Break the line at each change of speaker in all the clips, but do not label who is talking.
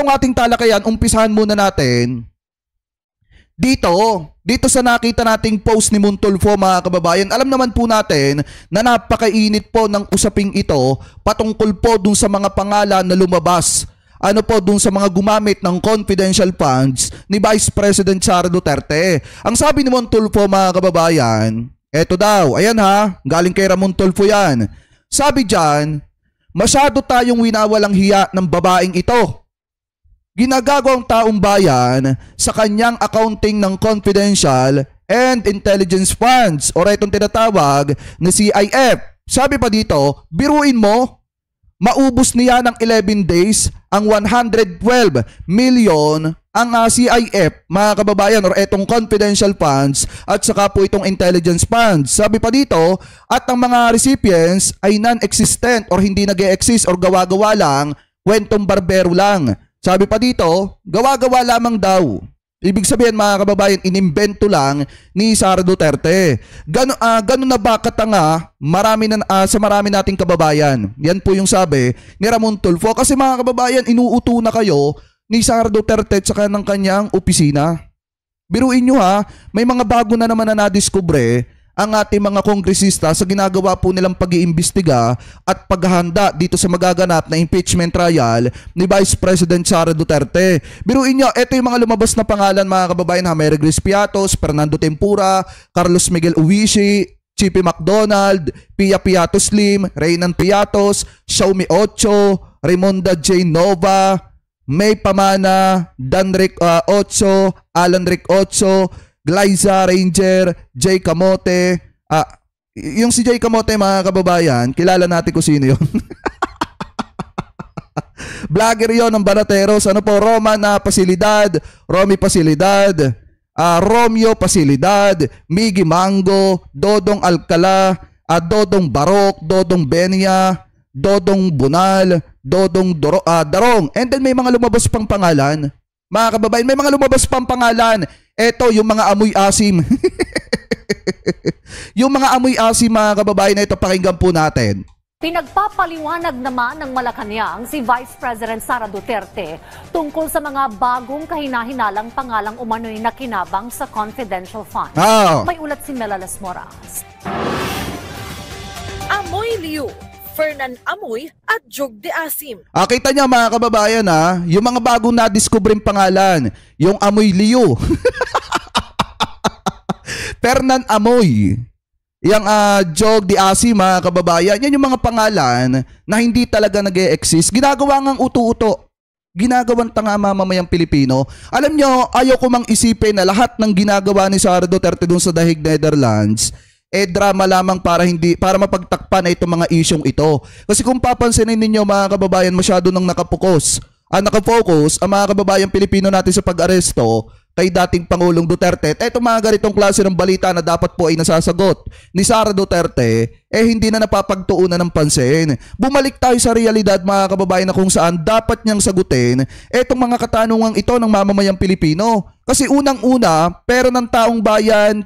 itong ating talakayan, umpisahan muna natin dito sa nakita nating post ni Montulfo, mga kababayan. Alam naman po natin na napakainit po ng usaping ito patungkol po dun sa mga pangalan na lumabas. Ano po dun sa mga gumamit ng confidential funds ni Vice President Sara Duterte. Ang sabi ni Montulfo, mga kababayan, eto daw, ayan ha, galing kay Ramon Tulfo yan. Sabi dyan, masyado tayong winawalang hiya ng babaeng ito. Ginagago ang taong bayan sa kanyang accounting ng confidential and intelligence funds o itong tinatawag na CIF. Sabi pa dito, biruin mo, maubos niya ng 11 days ang 112 million ang CIF, mga kababayan, or itong confidential funds at saka po itong intelligence funds. Sabi pa dito, at ang mga recipients ay non-existent or hindi nag-e-exist or gawa-gawa lang, kwentong barbero lang. Sabi pa dito, gawa-gawa lamang daw. Ibig sabihin, mga kababayan, inimbento lang ni Sara Duterte. Ganun na ba katanga sa marami nating kababayan? Yan po yung sabi ni Ramon Tulfo. Kasi mga kababayan, inuuto na kayo ni Sara Duterte at saka ng kanyang opisina. Biruin nyo ha, may mga bago na naman na nadiskubre ang ating mga kongresista sa ginagawa po nilang pag-iimbestiga at paghahanda dito sa magaganap na impeachment trial ni Vice President Sara Duterte. Biruin nyo, ito yung mga lumabas na pangalan, mga kababayan ha. Mary Grace Piatos, Fernando Tempura, Carlos Miguel Uwishi, Chippy McDonald, Pia Piatos Lim, Reynan Piatos, Xiaomi Ocho, Raimonda J. Nova, May Pamana, Dan Rick Ocho, Alan Rick Ocho, Glyza Ranger, Jay Camote. Yung si Jay Camote, mga kababayan, kilala natin kung sino yun. Vlogger yon ng Banateros. Ano po, Roman Pasilidad, Romy Pasilidad, Romeo Pasilidad, Miggy Mango, Dodong Alcala, Dodong Barok, Dodong Benia, Dodong Bunal, Dodong Darong. And then may mga lumabas pang pangalan. Mga kababayan, may mga lumabas pang pangalan. Eto, yung mga amoy asim. Yung mga amoy asim, mga kababayan, na ito, pakinggan po natin.
Pinagpapaliwanag naman ng Malacanang si Vice President Sara Duterte tungkol sa mga bagong kahina-hinalang pangalang umano'y nakinabang sa confidential fund. May ulat si Melalas Moras.
Amoy Liu, Fernan Amoy at Jog de Asim.
Kita niya, mga kababayan, yung mga bagong na-discovery pangalan, yung Amoy Liu, Fernan Amoy, yung Jog de Asim, mga kababayan, yan yung mga pangalan na hindi talaga nag-e-exist. Ginagawa ngang uto-uto. Ginagawan tanga mamamayang Pilipino. Alam nyo, ayaw ko mang isipin na lahat ng ginagawa ni Sara Duterte dun sa Dahig, Netherlands, drama lamang para mapagtakpan na itong mga isyong ito. Kasi kung papansinin ninyo, mga kababayan, masyado nang nakafocus ang mga kababayan Pilipino natin sa pag-aresto kay dating Pangulong Duterte. Itong mga ganitong klase ng balita na dapat po ay nasasagot ni Sara Duterte, hindi na napapagtuunan ng pansin. Bumalik tayo sa realidad, mga kababayan, na kung saan dapat niyang sagutin itong mga katanungang ito ng mamamayang Pilipino. Kasi unang-una, pera ng taong bayan,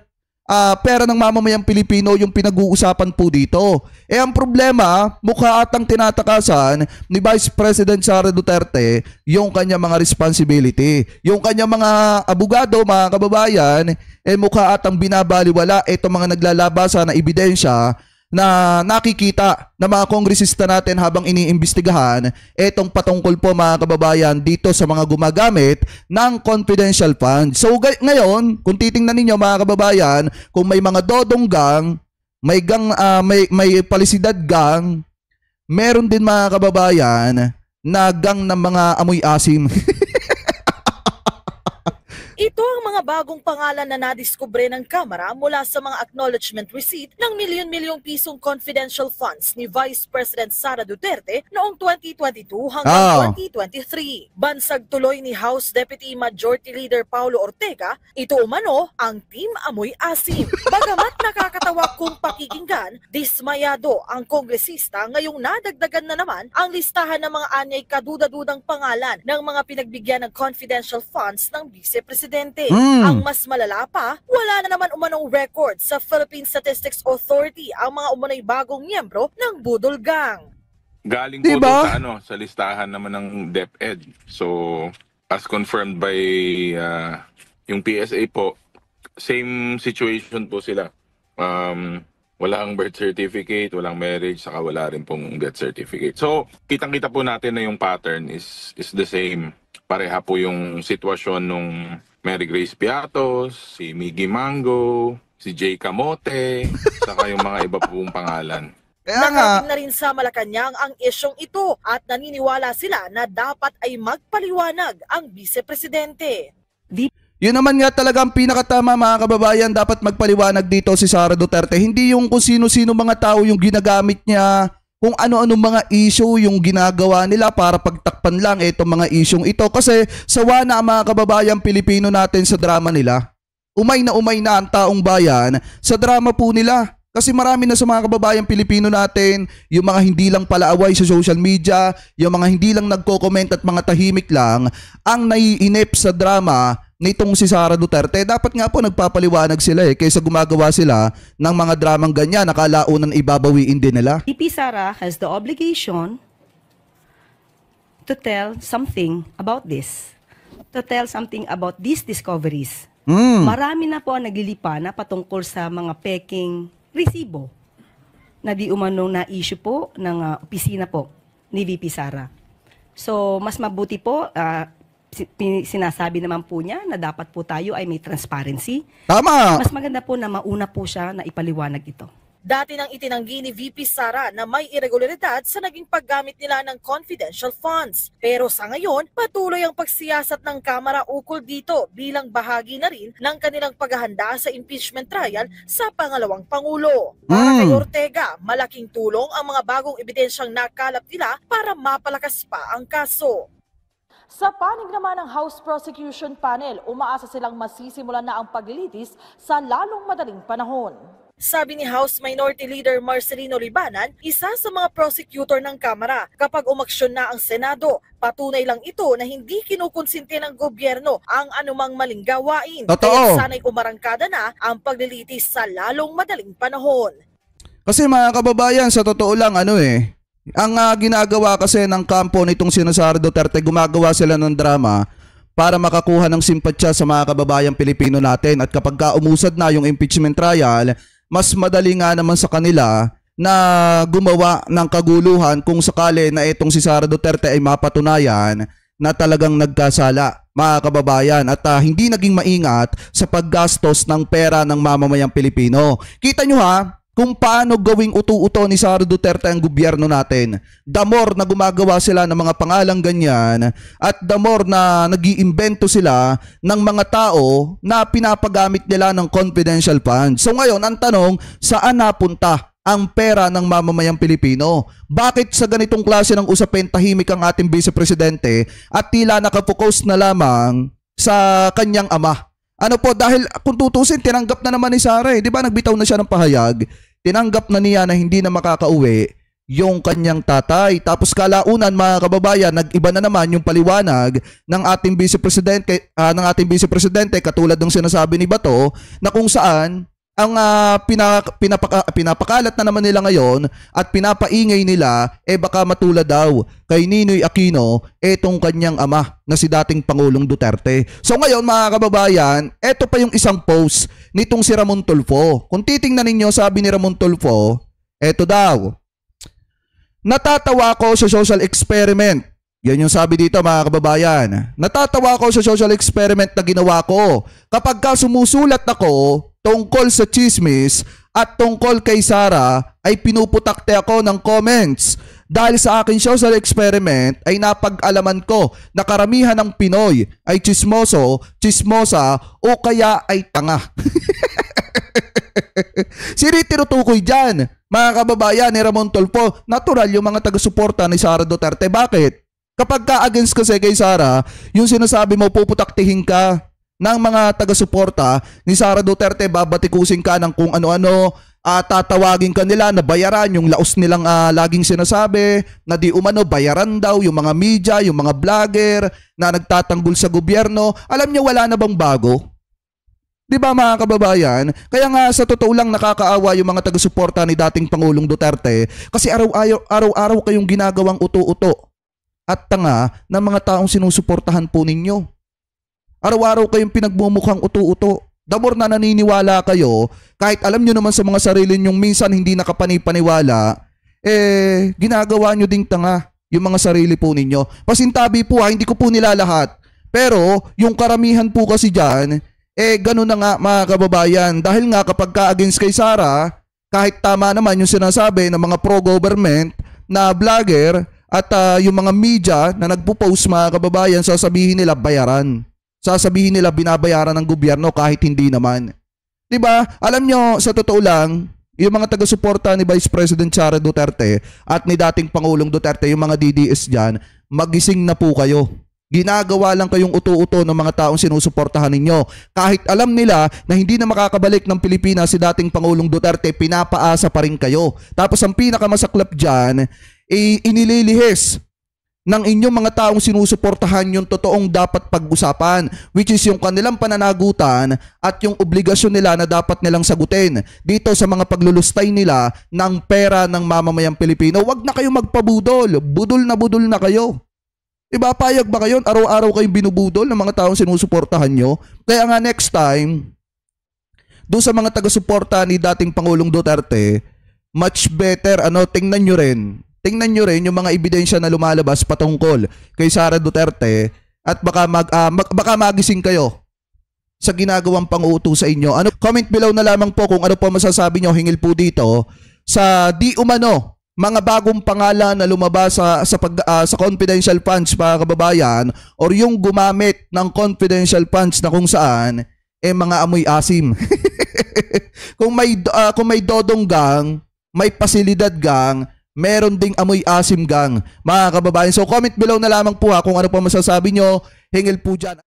pera ng mamamayang Pilipino yung pinag-uusapan po dito. Ang problema, mukha atang tinatakasan ni Vice President Sara Duterte yung kanya mga responsibility. Yung kanya mga abogado, mga kababayan, mukha atang binabaliwala itong mga naglalabasan na ebidensya na nakikita ng mga kongresista natin habang iniimbestigahan itong patungkol po, mga kababayan, dito sa mga gumagamit ng confidential funds. So ngayon, kung titingnan ninyo, mga kababayan, kung may mga dodong gang, may palisidad gang, meron din, mga kababayan, na gang ng mga amoy asim.
Ito ang mga bagong pangalan na nadiskubre ng Kamara mula sa mga acknowledgement receipt ng milyon-milyong pisong confidential funds ni Vice President Sara Duterte noong 2022 hanggang 2023. Bansag tuloy ni House Deputy Majority Leader Paulo Ortega, ito umano ang Team Amoy Asim. Bagamat nakakatawa kung pakikinggan, dismayado ang kongresista ngayong nadagdagan na naman ang listahan ng mga anyay kaduda-dudang pangalan ng mga pinagbigyan ng confidential funds ng Vice President. Ang mas malala pa, wala na naman umanong record sa Philippine Statistics Authority ang mga umano'y bagong miyembro ng Budol Gang.
Galing po
Diba?
doon sa sa listahan naman ng DepEd. So, as confirmed by yung PSA po, same situation po sila. Walang birth certificate, walang marriage, saka wala rin pong death certificate. So, kitang-kita po natin na yung pattern is the same. Pareha po yung sitwasyon nung Mary Grace Piatos, si Miggy Mango, si Jay Camote, saka yung mga iba pong pangalan.
Nakating na rin sa Malacanang ang isyong ito at naniniwala sila na dapat ay magpaliwanag ang vice-presidente.
Yun naman nga talaga ang pinakatama mga kababayan, dapat magpaliwanag dito si Sara Duterte. Hindi yung kung sino-sino mga tao yung ginagamit niya, kung ano-ano mga issue yung ginagawa nila para pagtakpan lang itong mga isyong ito. Kasi sawa na ang mga kababayan Pilipino natin sa drama nila. Umay na ang taong bayan sa drama po nila. Kasi marami na sa mga kababayan Pilipino natin, yung mga hindi lang palaaway sa social media, yung mga hindi lang nagko-comment at mga tahimik lang, ang naiinip sa drama nitong si Sara Duterte. Dapat nga po nagpapaliwanag sila kaysa gumagawa sila ng mga dramang ganyan, nakalaunan ibabawiin din nila.
VP Sara has the obligation to tell something about this, to tell something about these discoveries. Marami na po ang naglilipa na patungkol sa mga peking resibo na di umanong na issue po ng opisina po ni VP Sara. So, mas mabuti po, sinasabi naman po niya na dapat po tayo ay may transparency.
Tama!
Mas maganda po na mauna po siya na ipaliwanag ito.
Dati nang itinanggi ni VP Sara na may irregularidad sa naging paggamit nila ng confidential funds. Pero sa ngayon, patuloy ang pagsiyasat ng Kamara ukol dito bilang bahagi na rin ng kanilang paghahanda sa impeachment trial sa pangalawang Pangulo. Para kay Ortega, malaking tulong ang mga bagong ebidensyang nakalap nila para mapalakas pa ang kaso. Sa panig naman ng House Prosecution Panel, umaasa silang masisimulan na ang paglilitis sa lalong madaling panahon. Sabi ni House Minority Leader Marcelino Libanan, isa sa mga prosecutor ng Kamara, kapag umaksyon na ang Senado, patunay lang ito na hindi kinukonsinti ng gobyerno ang anumang maling gawain. Kaya sana'y umarangkada na ang paglilitis sa lalong madaling panahon.
Kasi mga kababayan, sa totoo lang ang ginagawa kasi ng kampo nitong si Sara Duterte, gumagawa sila ng drama para makakuha ng simpatsya sa mga kababayang Pilipino natin. At kapag umusad na yung impeachment trial, mas madali nga naman sa kanila na gumawa ng kaguluhan kung sakali na itong si Sara Duterte ay mapatunayan na talagang nagkasala, mga kababayan, at hindi naging maingat sa paggastos ng pera ng mamamayang Pilipino. Kita nyo kung paano gawing utu-uto ni Sara Duterte ang gobyerno natin. The more na gumagawa sila ng mga pangalang ganyan at the more na nag-iimbento sila ng mga tao na pinapagamit nila ng confidential funds. So ngayon, ang tanong, saan napunta ang pera ng mamamayang Pilipino? Bakit sa ganitong klase ng usapin tahimik ang ating vice-presidente at tila nakapokus na lamang sa kanyang ama? Ano po, dahil kung tutusin, tinanggap na naman ni Sara di ba nagbitaw na siya ng pahayag, tinanggap na niya na hindi na makakauwi yung kanyang tatay. Tapos kalaunan mga kababayan, nag-iba na naman yung paliwanag ng ating vice-presidente, katulad ng sinasabi ni Bato, na kung saan ang pinapakalat na naman nila ngayon at pinapaingay nila, baka matulad daw kay Ninoy Aquino etong kanyang ama na si dating Pangulong Duterte. So ngayon mga kababayan, eto pa yung isang post nitong si Ramon Tulfo. Kung titingnan ninyo, sabi ni Ramon Tulfo, eto daw, natatawa ko sa social experiment. Yan yung sabi dito mga kababayan. Natatawa ko sa social experiment na ginawa ko. Kapag sumusulat ako tungkol sa chismis at tungkol kay Sara, ay pinuputakte ako ng comments. Dahil sa akin social experiment ay napag-alaman ko na karamihan ng Pinoy ay chismoso, chismosa o kaya ay tanga. Sino tinutukoy dyan? Mga kababayan ni Ramon Tulfo, natural yung mga taga-suporta ni Sara Duterte. Bakit? Kapag ka-against kasi kay Sara, yung sinasabi mo puputaktihin ka ng mga taga-suporta ni Sara Duterte, babatikusin ka ng kung ano-ano, tatawagin ka nila na bayaran yung laos nilang laging sinasabi na di umano bayaran daw yung mga media, yung mga vlogger na nagtatanggol sa gobyerno. Alam niyo wala na bang bago? Di ba mga kababayan? Kaya nga sa totoo lang nakakaawa yung mga taga-suporta ni dating Pangulong Duterte kasi araw-araw kayong ginagawang uto-uto at tanga ng mga taong sinusuportahan po ninyo. Araw-araw kayong pinagmumukhang uto-uto. The more na naniniwala kayo, kahit alam nyo naman sa mga sarili nyong minsan hindi nakapanipaniwala, ginagawa nyo ding tanga yung mga sarili po ninyo. Pasintabi po hindi ko po nilalahat. Pero yung karamihan po kasi dyan, ganun na nga mga kababayan. Dahil nga kapag ka-against kay Sara, kahit tama naman yung sinasabi ng mga pro-government na vlogger at yung mga media na nagpo-post mga kababayan, sasabihin nila bayaran. Sasabihin nila binabayaran ng gobyerno kahit hindi naman. Diba? Alam nyo, sa totoo lang, yung mga taga-suporta ni Vice President Sara Duterte at ni dating Pangulong Duterte, yung mga DDS dyan, magising na po kayo. Ginagawa lang kayong uto-uto ng mga taong sinusuportahan ninyo. Kahit alam nila na hindi na makakabalik ng Pilipinas si dating Pangulong Duterte, pinapaasa pa rin kayo. Tapos ang pinakamasaklap dyan, inililihis ng inyong mga taong sinusuportahan yung totoong dapat pag-usapan, which is yung kanilang pananagutan at yung obligasyon nila na dapat nilang sagutin dito sa mga paglulustay nila ng pera ng mamamayang Pilipino. Huwag na kayo magpabudol. Budol na kayo. Diba, payag ba kayo? Araw-araw kayong binubudol ng mga taong sinusuportahan nyo. Kaya nga next time, doon sa mga taga-suporta ni dating Pangulong Duterte, much better, tingnan nyo rin yung mga ebidensya na lumalabas patungkol kay Sara Duterte at baka magising kayo sa ginagawang pang-uuto sa inyo. Comment below na lamang po kung ano po masasabi nyo hingil po dito sa di umano mga bagong pangalan na lumabas sa confidential funds mga kababayan, or yung gumamit ng confidential funds na kung saan mga amoy asim. kung may dodong gang, may pasilidad gang, meron ding amoy asim gang mga kababayan. So comment below na lamang po kung ano po masasabi nyo hingil po dyan.